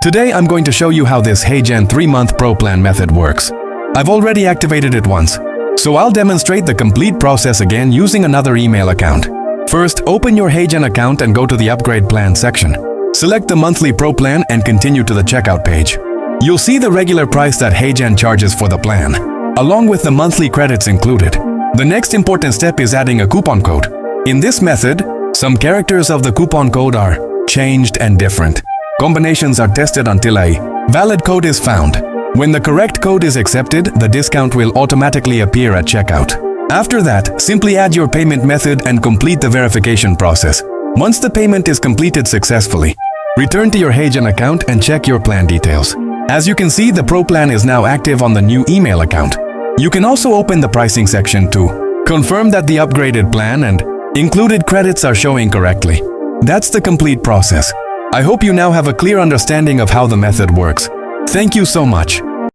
Today I'm going to show you how this HeyGen 3-month Pro plan method works. I've already activated it once, so I'll demonstrate the complete process again using another email account. First, open your HeyGen account and go to the Upgrade Plan section. Select the monthly Pro plan and continue to the checkout page. You'll see the regular price that HeyGen charges for the plan, along with the monthly credits included. The next important step is adding a coupon code. In this method, some characters of the coupon code are changed and different. Combinations are tested until a valid code is found. When the correct code is accepted, the discount will automatically appear at checkout. After that, simply add your payment method and complete the verification process. Once the payment is completed successfully, return to your HeyGen account and check your plan details. As you can see, the Pro plan is now active on the new email account. You can also open the pricing section to confirm that the upgraded plan and included credits are showing correctly. That's the complete process. I hope you now have a clear understanding of how the method works. Thank you so much.